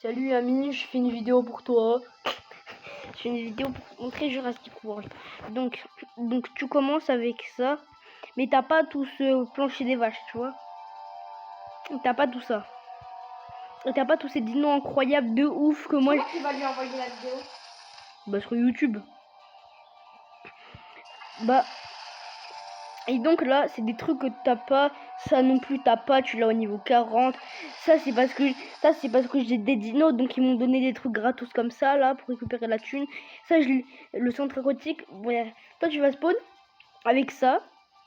Salut ami, je fais une vidéo pour toi. Je fais une vidéo pour montrer Jurassic World. Donc tu commences avec ça, mais t'as pas tout ce plancher des vaches, tu vois. T'as pas tout ça. Et t'as pas tous ces dinos incroyables de ouf que moi. Comment tu vas lui envoyer la vidéo? Bah sur YouTube. Bah. Et donc là, c'est des trucs que t'as pas. Ça non plus t'as pas, tu l'as au niveau 40. Ça c'est parce que j'ai des dinos, donc ils m'ont donné des trucs gratos comme ça là pour récupérer la thune. Ça le centre aquatique, ouais. Toi tu vas spawn avec ça.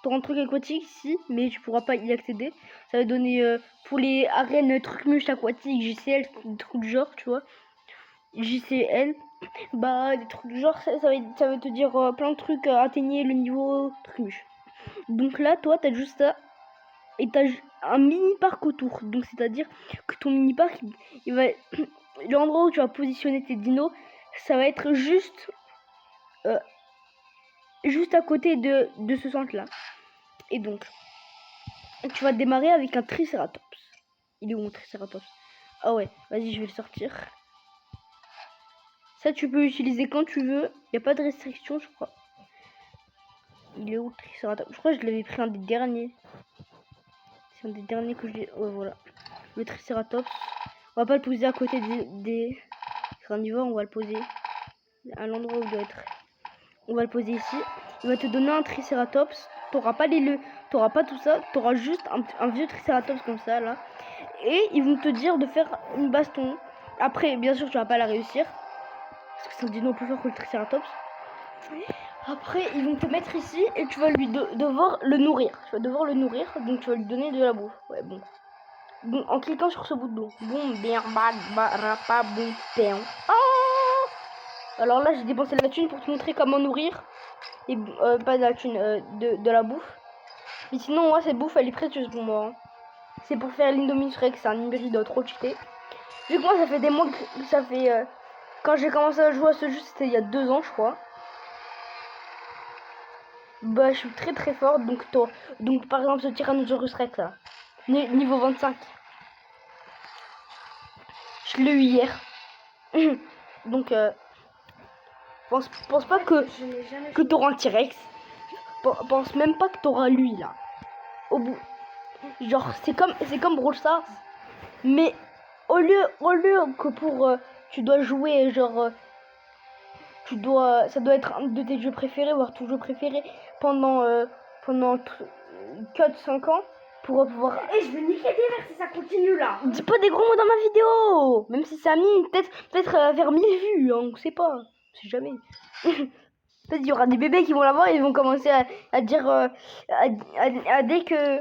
T'auras un truc aquatique ici, mais tu pourras pas y accéder. Ça va donner pour les arènes trucs mûches aquatiques, JCL, des trucs du genre, tu vois. JCL, bah des trucs du genre, ça va te dire plein de trucs, atteignez le niveau truc mûche. Donc là, toi, t'as juste ça. Et t'as un mini parc autour. Donc c'est-à-dire que ton mini parc, il va l'endroit où tu vas positionner tes dinos, ça va être juste à côté de ce centre là. Et donc tu vas démarrer avec un Triceratops. Il est où mon Triceratops? Ah ouais, vas-y, je vais le sortir. Ça tu peux utiliser quand tu veux, il n'y a pas de restriction, je crois. Il est où le Triceratops? Je crois que je l'avais pris un des derniers. C'est un des derniers que j'ai. Ouais, voilà. Le Triceratops. On va pas le poser à côté des carnivores, on va le poser à l'endroit où il doit être. On va le poser ici. Il va te donner un Triceratops. T'auras pas t'auras pas tout ça. T'auras juste un vieux Triceratops comme ça là. Et ils vont te dire de faire une baston. Après, bien sûr, tu vas pas la réussir parce que c'est un dino plus fort que le Triceratops. Après, ils vont te mettre ici et tu vas lui devoir le nourrir. Tu vas devoir le nourrir, donc tu vas lui donner de la bouffe. Ouais, bon. Donc, en cliquant sur ce bouton. Bon, bien, pas bon, bien. Alors là, j'ai dépensé de la thune pour te montrer comment nourrir. Et pas de la thune, de la bouffe. Mais sinon, moi, cette bouffe, elle est précieuse pour moi. Hein. C'est pour faire l'Indominus Rex, c'est un hybride trop cheaté. Vu que moi, ça fait des mois que ça fait. Quand j'ai commencé à jouer à ce jeu, c'était il y a 2 ans, je crois. Bah, je suis très très forte. Donc par exemple, ce Tyrannosaurus Rex là, niveau 25. Je l'ai eu hier. Donc, pense pas que t'auras un T-Rex. Pense même pas que t'auras lui là. Au bout. Genre, c'est comme Brawl Stars. Mais au lieu que pour. Tu dois jouer, genre. Ça doit être un de tes jeux préférés, voire ton jeu préféré pendant 4-5 ans. Pour pouvoir. Et je vais niquer des verres si ça continue là. Dis pas des gros mots dans ma vidéo. Même si ça a mis peut-être vers 1000 vues, hein, on sait pas. On sait jamais. Peut-être il y aura des bébés qui vont la voir et ils vont commencer à dire dès que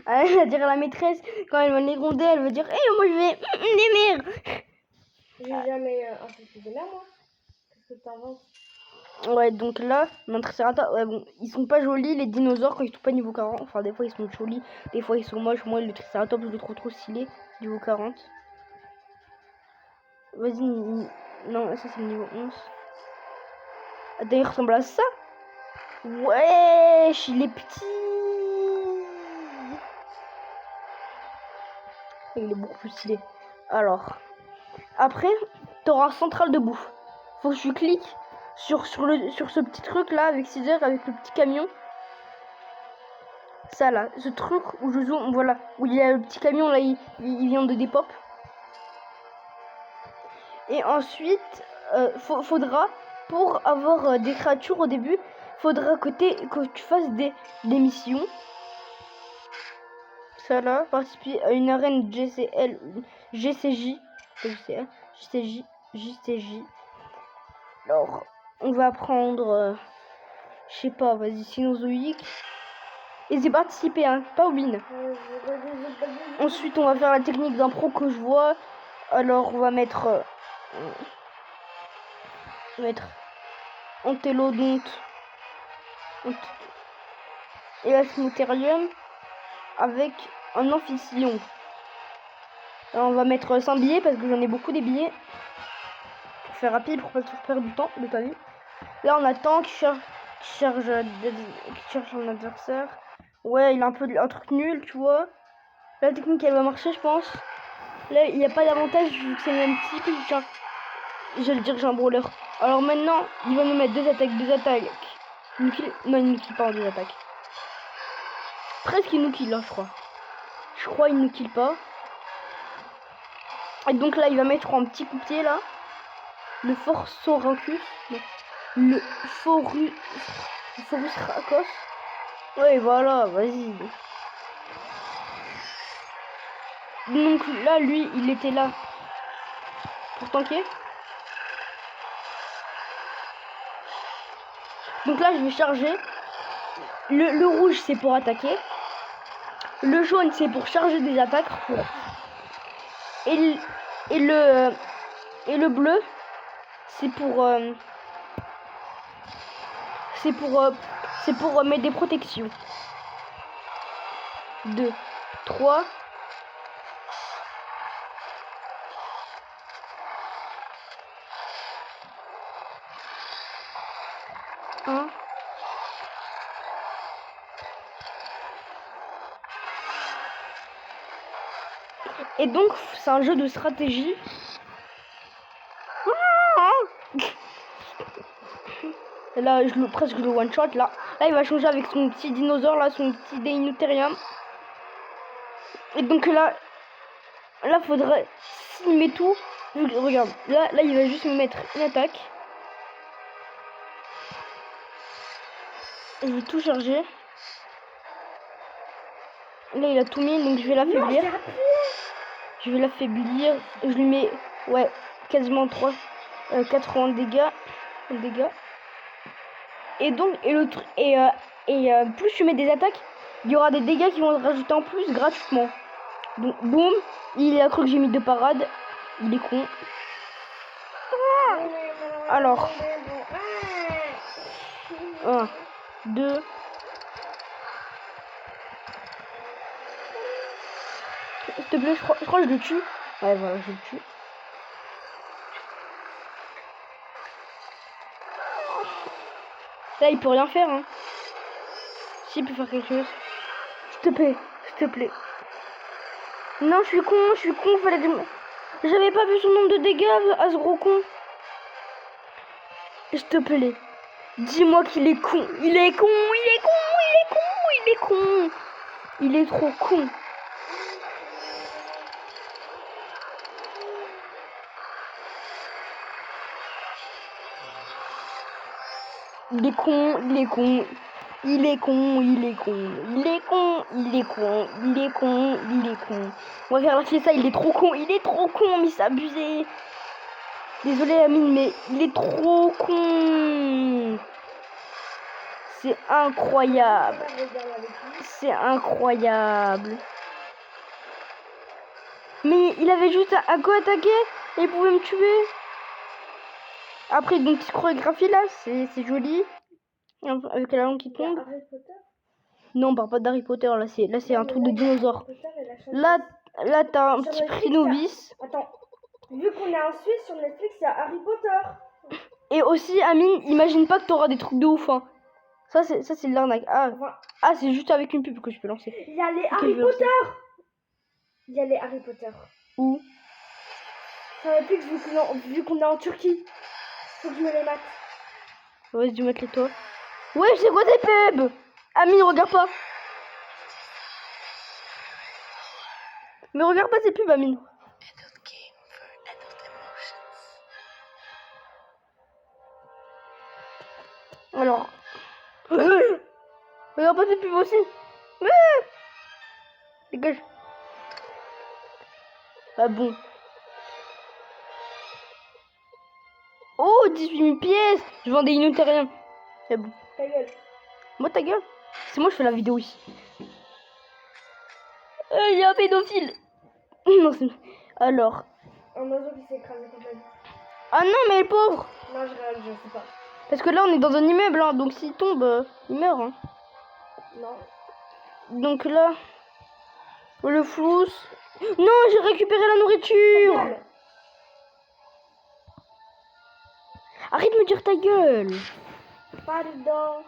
à dire à la maîtresse quand elle va les gronder, elle va dire moi je vais les mères. J'ai jamais insulté des mères moi. Qu'est-ce que t'inventes? Ouais, donc là, mon Triceratops, ouais, bon, ils sont pas jolis les dinosaures quand ils sont pas niveau 40. Enfin, des fois ils sont jolis, des fois ils sont moches. Moi, le Triceratops, je le trouve trop stylé, niveau 40. Vas-y, non, ça c'est le niveau 11. Attends, il ressemble à ça? Wesh, il est petit. Il est beaucoup plus stylé. Alors, après, t'auras un central de bouffe. Faut que tu cliques sur ce petit truc là avec Caesar, avec le petit camion. Ça là, ce truc où je zoome, voilà, où il y a le petit camion là, il vient de dépop. Et ensuite, faudra, pour avoir des créatures au début, faudra que tu fasses des missions. Ça là, participer à une arène GCL, GCJ, JCJ. Alors, on va prendre, je sais pas, vas-y, Cénozoïque. Et c'est participer, hein, pas au bin. Ensuite, on va faire la technique d'un pro que je vois. Alors, on va mettre Antélodonte et Asmotherium avec un amphicyon. Alors, on va mettre 100 billets parce que j'en ai beaucoup des billets. Pour faire rapide, pour pas perdre du temps, de ta vie. Là, on attend qu'il cherche un adversaire. Ouais, il a un truc nul, tu vois. La technique, elle va marcher, je pense. Là, il n'y a pas d'avantage vu que c'est le même type. Je vais le dire que j'ai un brawler. Alors maintenant, il va nous mettre deux attaques. Il nous kill. Non, il nous kill pas en deux attaques. Presque il nous kill, hein, je crois. Je crois il nous kill pas. Et donc là, il va mettre un petit coup de pied là. Le Forsoracus. Le Forus Racos. Ouais, voilà, vas-y. Donc là, lui, il était là pour tanker. Donc là, je vais charger. Le rouge, c'est pour attaquer. Le jaune, c'est pour charger des attaques. Et le bleu, c'est pour mettre des protections. 2, 3. Et donc, c'est un jeu de stratégie. Là, presque le one shot. Là, il va changer avec son petit dinosaure, là, son petit Dinotherium. Et donc là, faudrait, s'il met tout, regarde, là, il va juste me mettre une attaque. Je vais tout charger. Là, il a tout mis, donc je vais l'affaiblir. Je lui mets, ouais, quasiment 80 dégâts. Et donc, plus tu mets des attaques, il y aura des dégâts qui vont se rajouter en plus gratuitement. Donc, boum, il a cru que j'ai mis 2 parades. Il est con. Alors, 1, 2. S'il te plaît, je crois que je le tue. Ouais, voilà, je le tue. Là, il peut rien faire, hein. Si, il peut faire quelque chose. S'il te plaît. Non, je suis con, fallait que j'avais pas vu son nombre de dégâts à ce gros con. S'il te plaît. Dis-moi qu'il est con. Il est con. Il est trop con. Il est con. On va faire lâcher ça, il est trop con, mais c'est abusé. Désolé Amine, mais il est trop con. C'est incroyable. Mais il avait juste à go attaquer et il pouvait me tuer. Après, donc, petite chorégraphie là, c'est joli. Avec la langue qui tombe. Non, on parle pas d'Harry Potter, là c'est un truc de dinosaure. Là t'as un petit prix novice. Attends, vu qu'on est en Suisse, sur Netflix, il y a Harry Potter. Et aussi, Amine, imagine pas que t'auras des trucs de ouf, hein. Ça c'est de l'arnaque. Ah, c'est juste avec une pub que je peux lancer. Il y a les Harry Potter. Il y a les Harry Potter. Où? Sur Netflix, vu qu'on est en Turquie. Faut que je me les mate. Vas-y, mets-les toi. Ouais, c'est quoi tes pubs? Amine, regarde pas. Mais regarde pas ces pubs, Amine. Alors. Regarde pas ces pubs aussi. Dégage. Ah bon. Oh, 18 000 pièces. Je vends des Dinotherium. C'est bon. Ta gueule. Moi, ta gueule. C'est moi, je fais la vidéo ici. Il y a un pédophile. Non, c'est... Alors. Un oiseau qui s'est écrasé contre la vie. Ah non, mais le pauvre. Non, je sais pas. Parce que là, on est dans un immeuble, hein, donc s'il tombe, il meurt. Hein. Non. Donc là, le flous. Non, j'ai récupéré la nourriture. Arrête de me dire ta gueule. Pardon.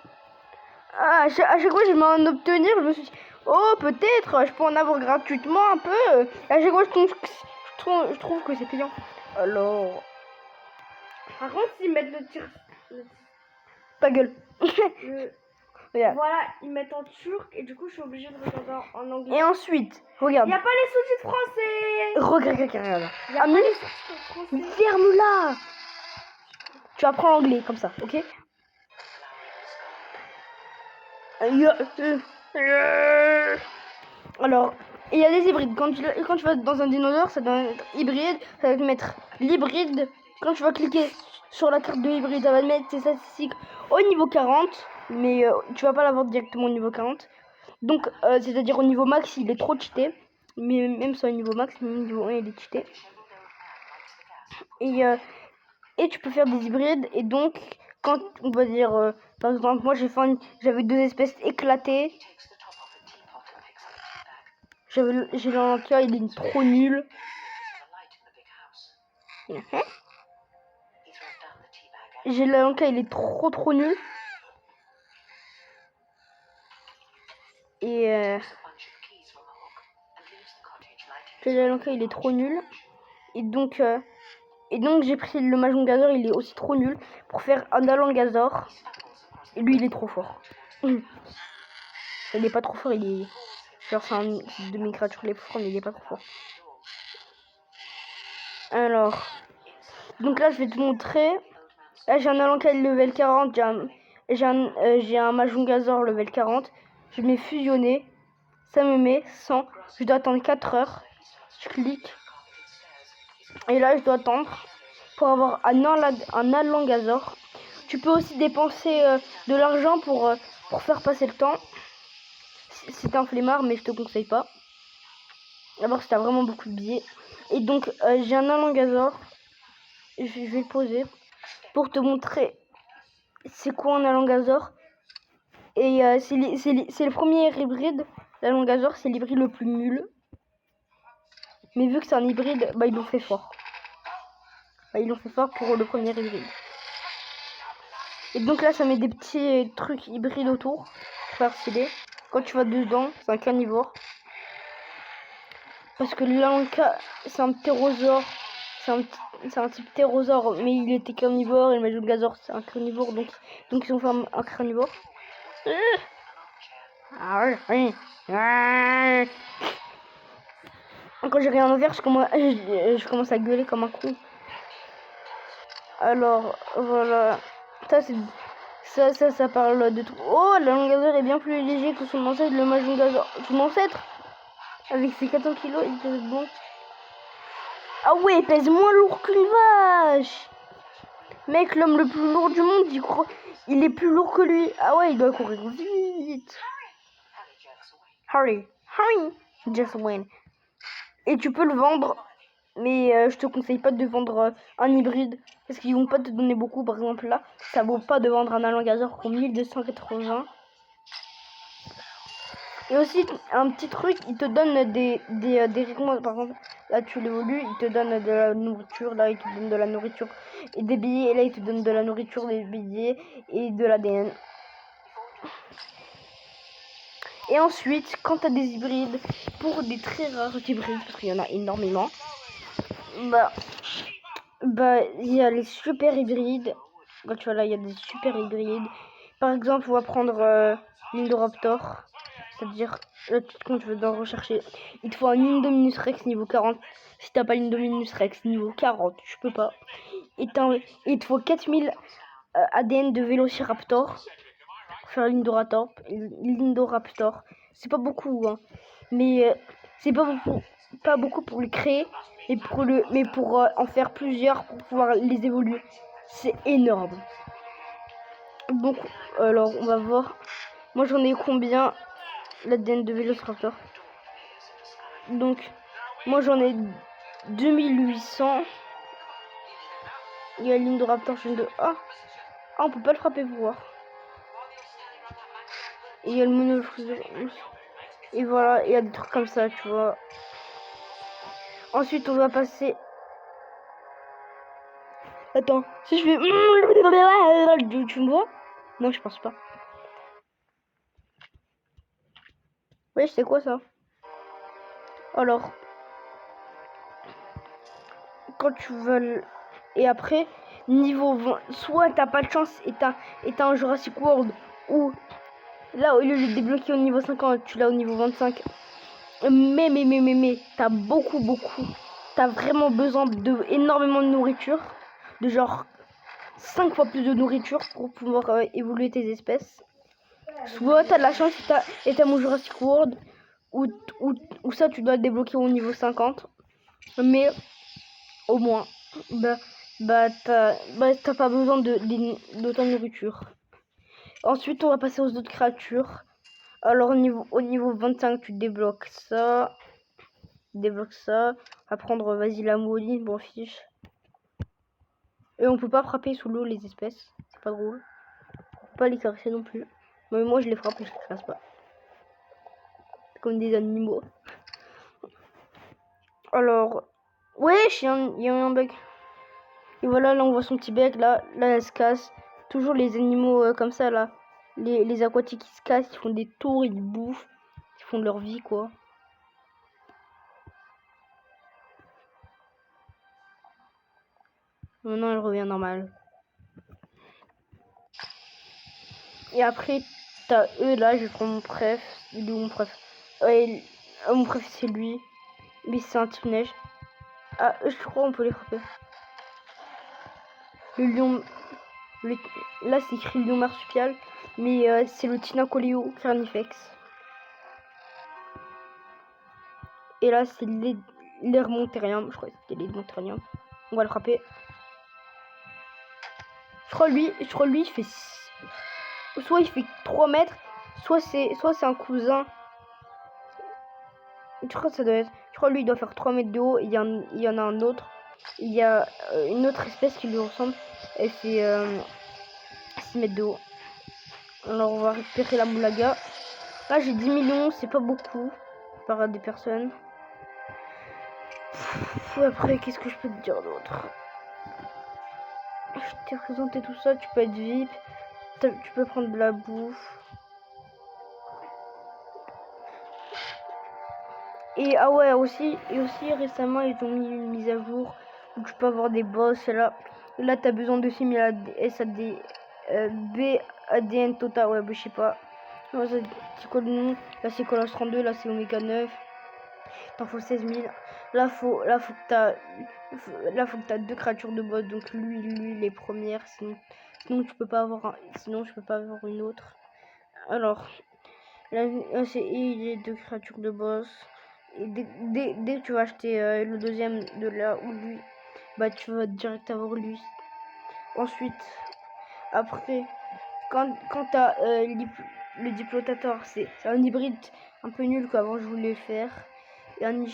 Ah, à chaque fois, je vais m'en obtenir, je me suis dit, oh, peut-être, je peux en avoir gratuitement un peu. À chaque fois, je je trouve que c'est payant. Alors, Par contre, s'ils mettent le tir. ta gueule. Le... Regarde. Voilà, ils mettent en turc et du coup, je suis obligée de regarder en anglais. Et ensuite, Il regarde. n'y a pas les sous-titres français. Regarde. Il n'y a Ami, pas les sous-titres français. ferme-la. Tu apprends l'anglais comme ça, ok? Alors, il y a des hybrides. Quand tu vas dans un dinosaure, ça doit être hybride. Ça va te mettre l'hybride. Quand tu vas cliquer sur la carte de hybride, ça va te mettre tes statistiques au niveau 40. Mais tu vas pas l'avoir directement au niveau 40. Donc, c'est-à-dire au niveau max, il est trop cheaté. Mais même sur le niveau max, même au niveau 1, il est cheaté. Et tu peux faire des hybrides. Et donc, quand on va dire, par exemple, moi j'avais 2 espèces éclatées. J'ai l'Anka, il est trop nul. J'ai l'Anka, il est trop nul. Et j'ai l'Anka, il est trop nul. Et donc j'ai pris le Majongazor, il est aussi trop nul pour faire un Alangazor. Et lui, il est trop fort. Il est pas trop fort, il est genre c'est un de mes créatures les plus fortes, mais il est pas trop fort. Alors, donc là, je vais te montrer. Là, j'ai un Alanka level 40, j'ai un Majongazor level 40. Je mets fusionner, ça me met 100. Je dois attendre 4 heures. Je clique. Et là, je dois attendre pour avoir un Alangazor. Tu peux aussi dépenser de l'argent pour faire passer le temps. C'est un flemmard, mais je te conseille pas. D'abord, si t'as vraiment beaucoup de billets. Et donc, j'ai un Alangazor. Je vais le poser pour te montrer c'est quoi un Alangazor. Et c'est le premier hybride. L'Alangazor, c'est l'hybride le plus nul. Mais vu que c'est un hybride, bah ils l'ont fait fort. Ils l'ont fait fort pour le premier hybride. Et donc là, ça met des petits trucs hybrides autour. Pour faire stylé. Quand tu vas dedans, c'est un carnivore. Parce que l'Alanka, c'est un ptérosaure. C'est un type ptérosaure, mais il était carnivore. Et le Majongazor, c'est un carnivore. Donc ils ont fait un carnivore. Quand j'ai rien à faire, je commence à gueuler comme un con. Alors, voilà. Ça parle de tout. Oh, l'Alangazor est bien plus léger que son ancêtre, le Majongazor. Son ancêtre, avec ses 400 kilos, il pèse bon. Ah ouais, il pèse moins lourd qu'une vache. Mec, l'homme le plus lourd du monde, il est plus lourd que lui. Ah ouais, il doit courir vite. Hurry, just win. Et tu peux le vendre, mais je te conseille pas de vendre un hybride, parce qu'ils vont pas te donner beaucoup. Par exemple là, ça vaut pas de vendre un Alangazor pour 1280. Et aussi un petit truc, il te donne des récompenses. Par exemple, là tu l'évolues, il te donne de la nourriture, là il te donne de la nourriture et des billets, et là il te donne de la nourriture, des billets et de l'ADN. Et ensuite, quand tu as des hybrides, pour des très rares hybrides, parce qu'il y en a énormément, bah il y a les super hybrides. Quand tu vois là, il y a des super hybrides. Par exemple, on va prendre l'Indoraptor. C'est-à-dire, là, quand tu veux en rechercher, il te faut un Indominus Rex niveau 40. Si t'as pas l'Indominus Rex niveau 40, je peux pas. Et il te faut 4000 ADN de Vélociraptor pour faire l'Indoraptor. C'est pas beaucoup, hein. Mais c'est pas beaucoup pour le créer. Mais pour en faire plusieurs pour pouvoir les évoluer. C'est énorme. Donc, alors, on va voir. Moi, j'en ai combien? L'ADN de Vélociraptor. Donc, moi, j'en ai 2800. Il y a l'Indoraptor, je viens de... Ah, on peut pas le frapper pour voir. Et il y a le Monofreezer. Et voilà, il y a des trucs comme ça, tu vois. Ensuite, on va passer... Attends, si je fais... Tu me vois? Non, je pense pas. Oui, c'est quoi ça? Alors, quand tu veux... Et après, niveau 20, soit t'as pas de chance et t'as un Jurassic World, ou là, au lieu de le débloquer au niveau 50, tu l'as au niveau 25. Mais, t'as t'as vraiment besoin de énormément de nourriture, de genre 5 fois plus de nourriture pour pouvoir évoluer tes espèces. Soit t'as de la chance et t'as mon Jurassic World, ou ça tu dois le débloquer au niveau 50. Mais au moins, t'as pas besoin d'autant de nourriture. Ensuite, on va passer aux autres créatures. Alors au niveau 25, tu débloques ça. À prendre, vas-y, la moline, bon fiche. Et on peut pas frapper sous l'eau les espèces. C'est pas drôle. On peut pas les caresser non plus. Mais moi je les frappe et je les casse pas. Comme des animaux. Alors, wesh, il y a un bug. Et voilà, là on voit son petit bec, là elle se casse. Toujours les animaux comme ça là. Les aquatiques qui se cassent, ils font des tours, ils bouffent. Ils font de leur vie quoi. Maintenant elle revient normale. Et après, t'as eux là, je prends mon préf. Il est où mon préf? Ouais, mon préf c'est lui. Mais c'est un type neige. Ah, je crois on peut les frapper. Le lion. Là c'est écrit lion marsupial. Mais c'est le Tinacoleo carnifex. Et là c'est l'Hermontherium. Je crois que c'était l'Hermontherium. On va le frapper. Je crois lui il fait... Soit il fait 3 mètres. Soit c'est un cousin. Je crois que ça doit être... Je crois lui il doit faire 3 mètres de haut. Il y en a un autre. Il y a une autre espèce qui lui ressemble. Elle fait 6 mètres de haut. Alors on va récupérer la moulaga. Là j'ai 10 millions. C'est pas beaucoup. Par des personnes. Après qu'est-ce que je peux te dire d'autre? Je t'ai présenté tout ça. Tu peux être VIP. Tu peux prendre de la bouffe. Et ah ouais, aussi récemment ils ont mis une mise à jour où tu peux avoir des boss. Là t'as besoin de 6000 SAD BADN total. Ouais, je sais pas. C'est quoi le nom? Là c'est Colossus 32, là c'est Omega 9. T'en faut 16 000. Là faut que t'as 2 créatures de boss. Donc lui les premières. Sinon tu peux pas avoir je peux pas avoir une autre. Alors là c'est les 2 créatures de boss. Et dès que tu vas acheter le deuxième de là ou lui, bah tu vas direct avoir lui. Ensuite, après, quand t'as le diplotator, c'est un hybride un peu nul qu'avant je voulais faire. Et un gagnant,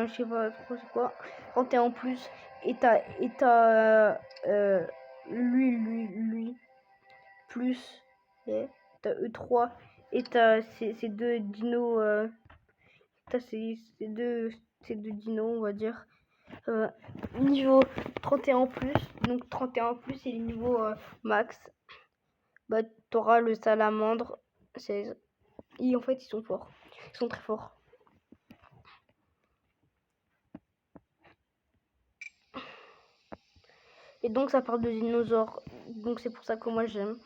je sais pas trop c'est quoi. Quand t'es en plus, et t'as lui plus, et t'as E3. Et t'as ces 2 dinos, t'as ces deux dinos, on va dire, niveau 31 en plus. Donc 31 en plus, c'est le niveau max. Bah, t'auras le salamandre 16. Et en fait, ils sont forts. Ils sont très forts. Et donc, ça parle de dinosaures. Donc, c'est pour ça que moi, j'aime.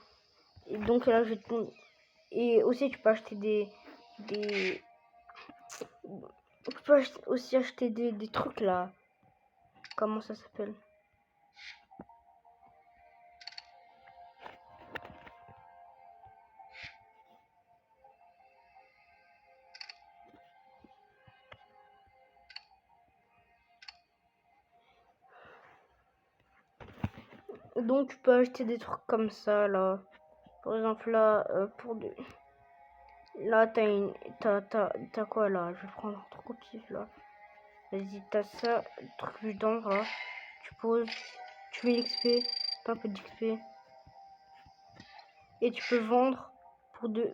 Et donc, là, et aussi, tu peux acheter tu peux aussi acheter des trucs là. Comment ça s'appelle? Donc tu peux acheter des trucs comme ça là. Par exemple là, là t'as quoi là? Je vais prendre un truc au pif là. Vas-y, t'as ça, truc bidon là. Tu poses, tu mets l'XP, t'as un peu d'XP. Et tu peux vendre pour des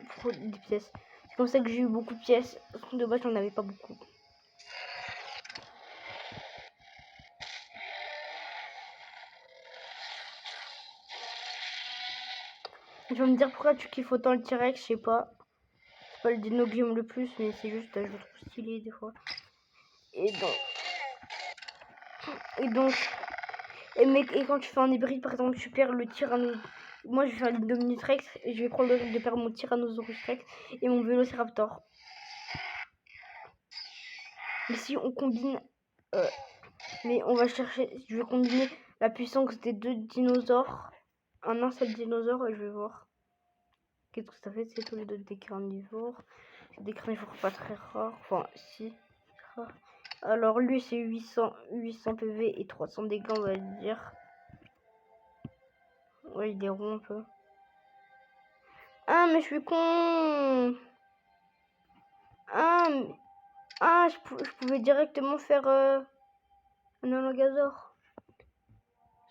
pièces. C'est comme ça que j'ai eu beaucoup de pièces. De base j'en avais pas beaucoup. Tu vas me dire pourquoi tu kiffes autant le T-Rex, je sais pas. C'est pas le dino que j'aime le plus, mais c'est juste, je le trouve stylé des fois. Et donc, et quand tu fais un hybride, par exemple, tu perds le Tyrannosaurus. Moi, je vais faire l'Indominus Rex et je vais prendre le risque de perdre mon Tyrannosaurus Rex et mon Vélociraptor. Mais si on combine, mais on va chercher, je vais combiner la puissance des deux dinosaures, un seul dinosaure, et je vais voir. Qu'est-ce que ça fait? C'est tous les deux des carnivores. C'est des carnivores pas très rares. Enfin, si. Rares. Alors, lui, c'est 800 PV et 300 dégâts, on va dire. Ouais, il est rond un peu. Ah, mais je suis con! Je pouvais directement faire un Alangazor.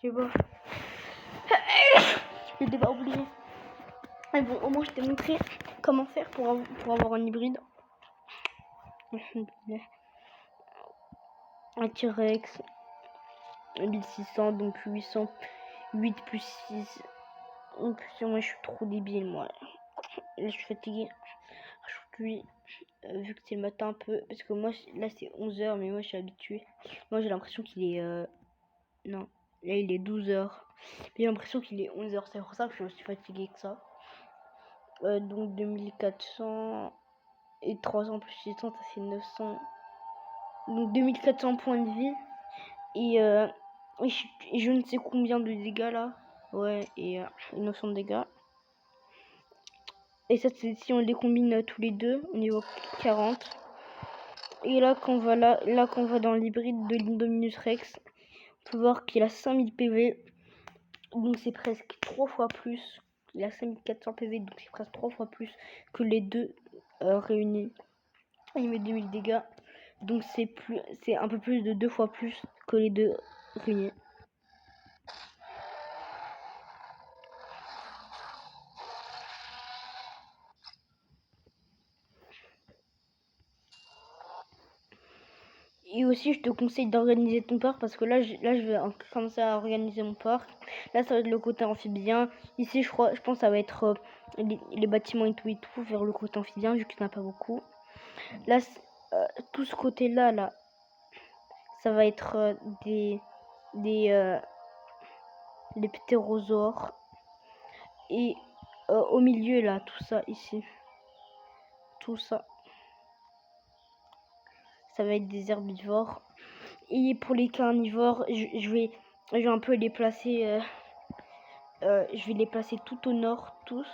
Je sais pas. Je l'ai pas oublié. Mais bon, au moins, je t'ai montré comment faire pour avoir un hybride. Un T-Rex. 1600, donc 800. 8 plus 6. Donc, moi, je suis trop débile, moi. Là, je suis fatiguée. Aujourd'hui, vu que c'est le matin un peu. Parce que moi, là, c'est 11h, mais moi, je suis habituée. Moi, j'ai l'impression qu'il est. Non, là, il est 12h. J'ai l'impression qu'il est 11h. C'est pour ça que je suis aussi fatiguée que ça. Donc, 2400. Et 300 plus 600, ça fait 900. Donc, 2400 points de vie. Et je ne sais combien de dégâts là. Ouais, et 900 dégâts. Et ça, c'est si on les combine tous les deux au niveau 40. Et là, qu'on va dans l'hybride de l'Indominus Rex, on peut voir qu'il a 5000 PV. Donc c'est presque 3 fois plus. Il a 5400 PV, donc c'est presque 3 fois plus que les deux réunis. Il met 2000 dégâts. Donc c'est un peu plus de 2 fois plus que les deux réunis. Et aussi, je te conseille d'organiser ton parc parce que là, je vais commencer à organiser mon parc. Là, ça va être le côté amphibien. Ici, je pense que ça va être les bâtiments et tout vers le côté amphibien vu qu'il n'y en a pas beaucoup. Là, tout ce côté-là, là, ça va être des ptérosaures. Et au milieu, là, tout ça ici. Tout ça. Ça va être des herbivores. Et pour les carnivores, je vais un peu les placer. Je vais les placer tout au nord, tous.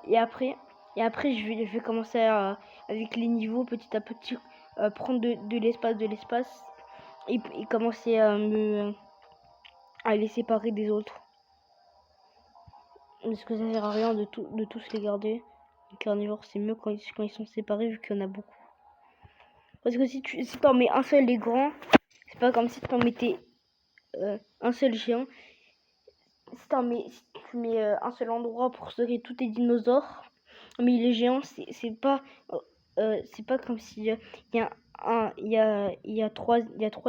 Et après, je vais commencer avec les niveaux petit à petit, prendre de l'espace et commencer à les séparer des autres. Parce que ça sert à rien de tous les garder. Les carnivores, c'est mieux quand ils sont séparés vu qu'il y en a beaucoup. Parce que si t'en mets un seul les grands, c'est pas comme si t'en mettais un seul géant. Si tu mets un seul endroit pour stocker tous tes dinosaures, mais les géants, c'est pas comme si il y a trois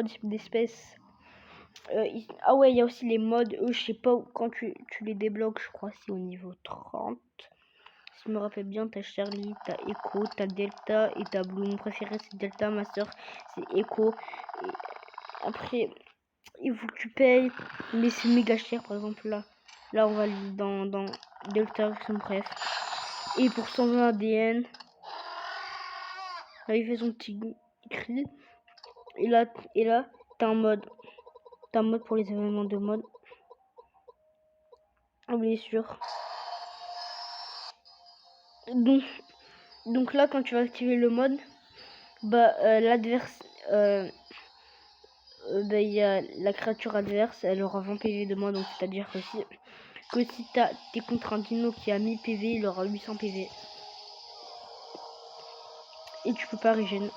types d'espèces. Ah ouais, il y a aussi les modes. Eux, je sais pas quand tu les débloques, je crois c'est au niveau 30. Si je me rappelle bien, t'as Charlie, t'as Echo, t'as Delta et t'as Blue. Mon préféré c'est Delta, ma soeur c'est Echo. Et après, il faut que tu payes, mais c'est méga cher. Par exemple là on va dans Delta, bref. Et pour 120 ADN, là il fait son petit cri. Et là t'as un mode pour les événements de mode. Bien sûr. Donc là quand tu vas activer le mode, l'adverse, il y a la créature adverse, elle aura 20 PV de moins, donc c'est-à-dire que si t'es contre un dino qui a 1000 PV, il aura 800 PV. Et tu peux pas régénérer.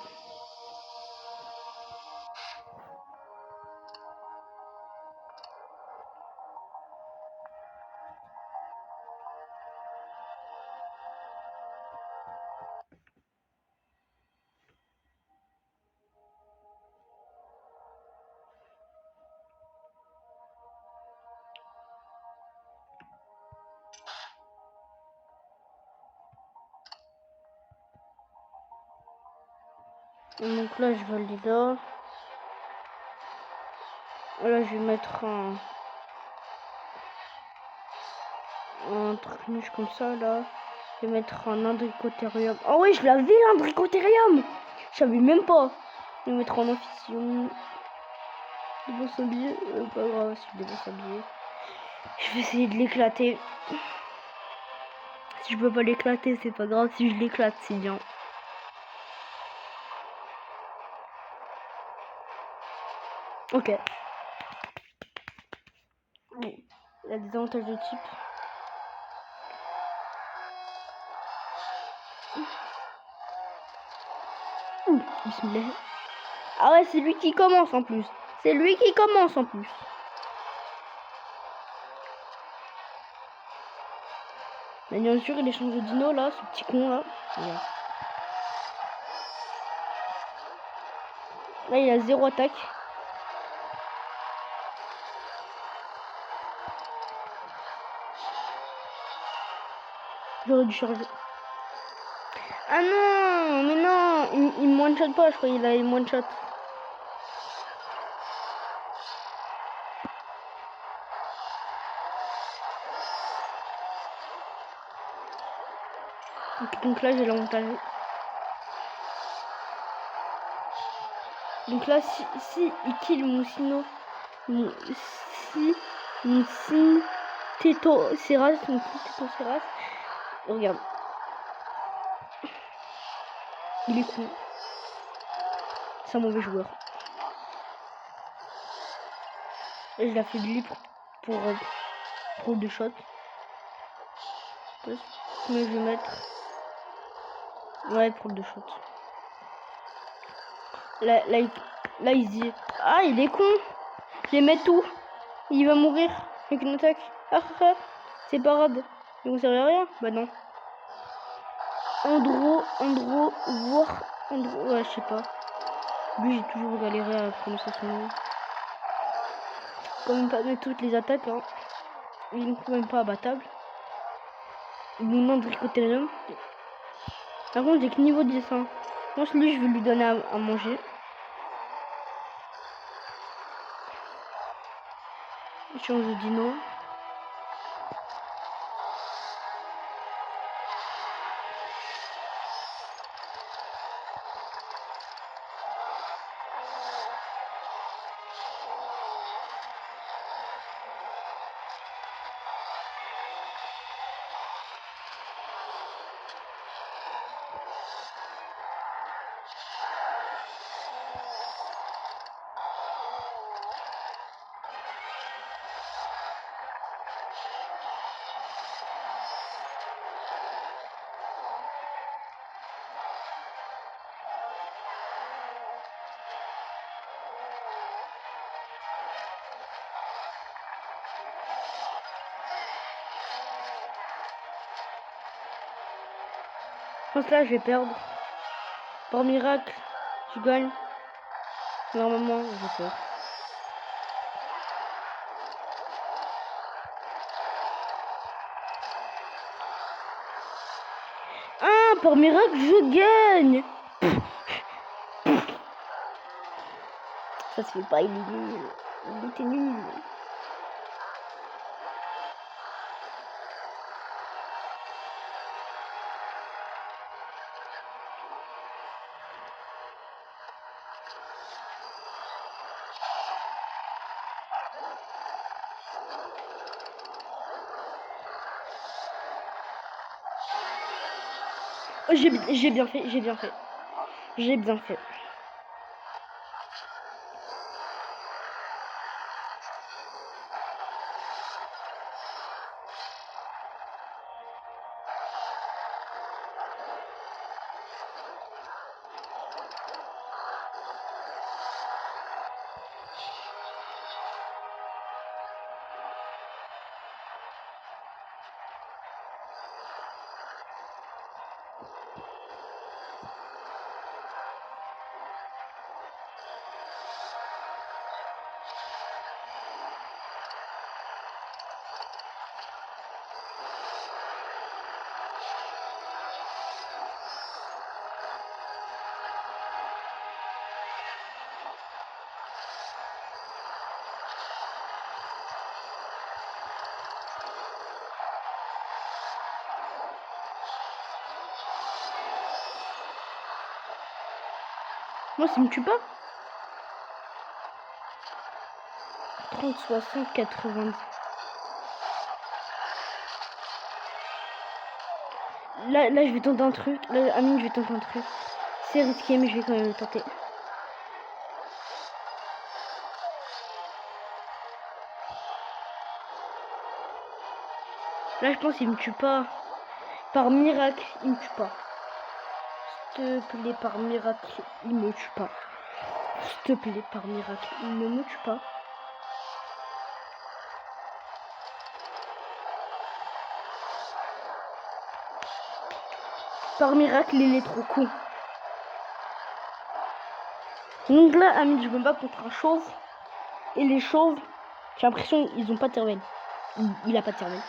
Donc là, je valide là. Là, je vais mettre un truc comme ça, là. Je vais mettre un indricotérium. Oh oui, je l'avais, l'indricotérium. Je savais même pas. Je vais mettre en officiel. Des beaux sabliers. Pas grave, c'est des beaux sabliers. Je vais essayer de l'éclater. Si je peux pas l'éclater, c'est pas grave. Si je l'éclate, c'est bien. Ok. Bon. Il y a des avantages de type. Bismillah. Ah ouais, c'est lui qui commence en plus. C'est lui qui commence en plus. Mais bien sûr, il échange de dino là, ce petit con là. Regarde. Là, il a 0 attaque. J'aurais dû charger. Ah non, mais non, il me one-shot pas, je crois qu'il a une one-shot. Donc là, j'ai l'avantage. Donc là, si il kill mon sino, si mon Tétoceras, regarde. Il est con. C'est un mauvais joueur. Et je l'affaiblis pour 2 shots. Mais je vais mettre... Ouais, pour 2 shots. Là, il se dit... Ah, il est con. Je vais mettre tout. Il va mourir avec une attaque. C'est pas grave. Ça vous servait à rien? Bah non. Andro, ouais, je sais pas. Lui, j'ai toujours galéré à prononcer son nom. Quand même pas mettre toutes les attaques, hein. Il n'est quand même pas abattable. Mon Andricotérium. Par contre, j'ai que niveau 10. Hein. Moi, lui, je vais lui donner à manger. Échange de dino. Je pense que là, je vais perdre. Par miracle, je gagne. Normalement, je perds. Ah, par miracle, je gagne. Ça se fait pas, il est nul. Il était nul. Oh, j'ai bien fait, j'ai bien fait. J'ai bien fait. pense qu'il me tue pas. 30, 60, 90. Là, je vais tenter un truc. Là, Amine, je vais tenter un truc. C'est risqué, mais je vais quand même le tenter. Là, je pense qu'il me tue pas. Par miracle, il me tue pas. S'il te plaît, par miracle, il me tue pas. S'il te plaît, par miracle, il ne me tue pas. Par miracle, il est trop con. Donc là, Amine, je me bats contre un chauve. Et les chauves, j'ai l'impression qu'ils ont pas de cervelle. Il a pas de cervelle.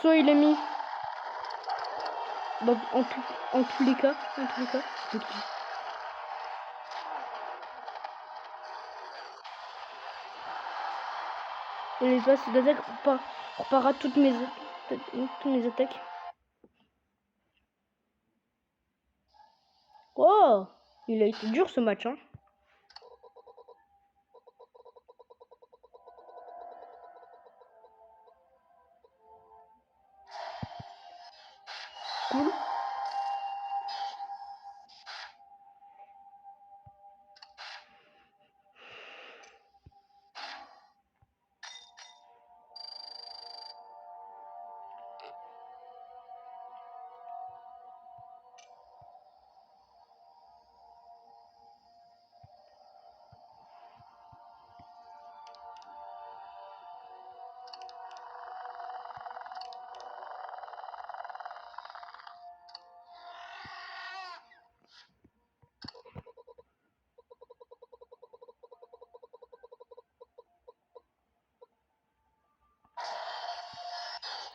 Soit il a mis. Donc, en tous les cas. Ok. Et les passes d'attaque repara toutes mes attaques. Oh, il a été dur ce match, hein. Cool.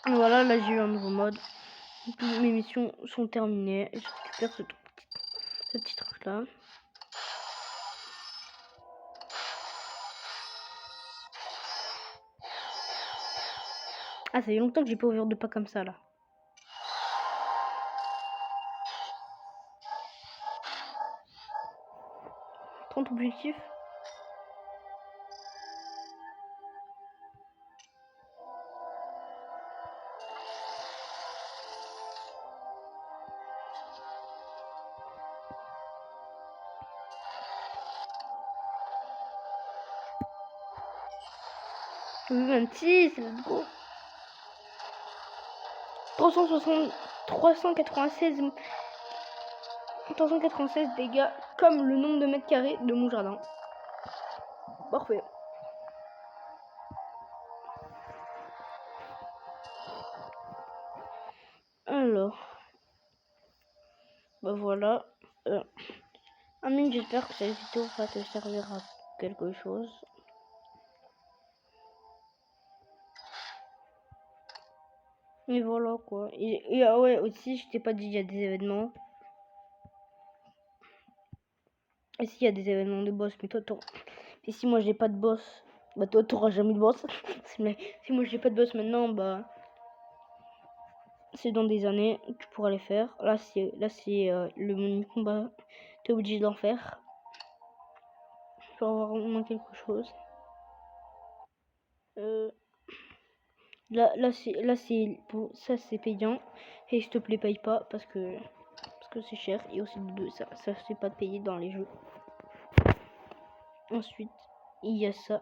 Voilà, là j'ai eu un nouveau mode. Toutes mes missions sont terminées. Je récupère ce petit truc là. Ah, ça fait longtemps que j'ai pas ouvert de pas comme ça là. « 30 objectifs. « 26, let's go. 396 dégâts comme le nombre de mètres carrés de mon jardin. Parfait. Alors, bah voilà. Amine, j'espère que cette vidéo va te servir à quelque chose. Et voilà quoi. Et ah ouais, aussi, je t'ai pas dit, il y a des événements. Et s'il y a des événements de boss, mais toi, et si moi j'ai pas de boss, bah toi t'auras jamais de boss. si moi j'ai pas de boss maintenant, bah c'est dans des années tu pourras les faire. Là c'est le mini combat, t'es obligé d'en faire pour avoir au moins quelque chose. Là c'est pour ça, c'est payant. Et s'il te plaît paye pas parce que c'est cher, et aussi ça c'est pas payé dans les jeux. Ensuite il y a ça.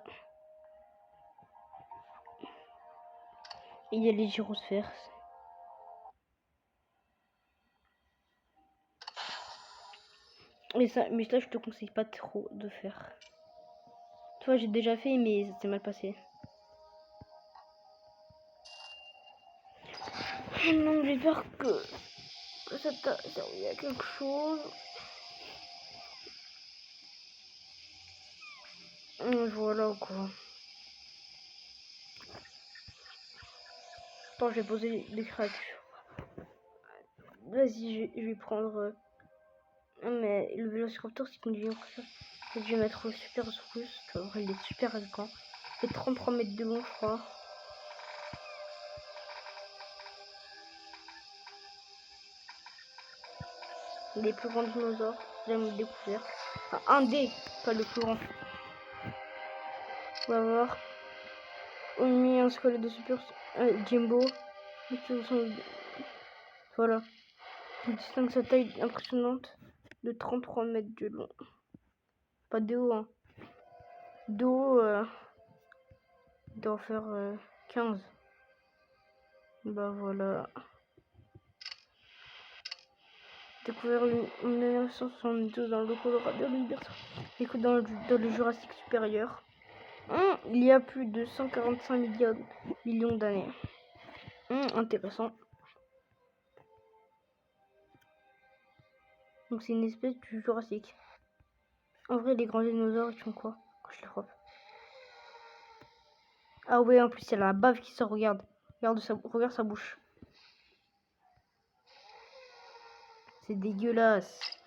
Il y a les gyrosphères. Mais ça je te conseille pas trop de faire. Toi j'ai déjà fait, mais ça s'est mal passé. Donc j'espère que ça t'a servi à quelque chose. Voilà quoi. Attends, je vais poser des créatures. Vas-y, je vais prendre... mais le Vélociraptor, c'est conduit en ça. Je vais mettre le Super Saurus. Tu vas voir, il est super grand. Il fait 33 mètres de long, je crois. Les plus grands dinosaures jamais découverts. Enfin, un des, pas le plus grand. On va voir. On met un squelette de super Jimbo. Voilà. Il distingue sa taille impressionnante de 33 mètres de long. Pas de haut, hein. De haut, il doit en faire 15. Bah voilà. Découvert en 1972 dans le Colorado, dans le Jurassique supérieur. Il y a plus de 145 millions d'années. Intéressant. Donc c'est une espèce du Jurassique. En vrai, les grands dinosaures, ils font quoi quand je les frappe? Ah ouais, en plus, il y a la bave qui sort, regarde. Regarde sa bouche. C'est dégueulasse.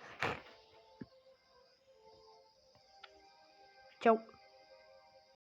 Ciao.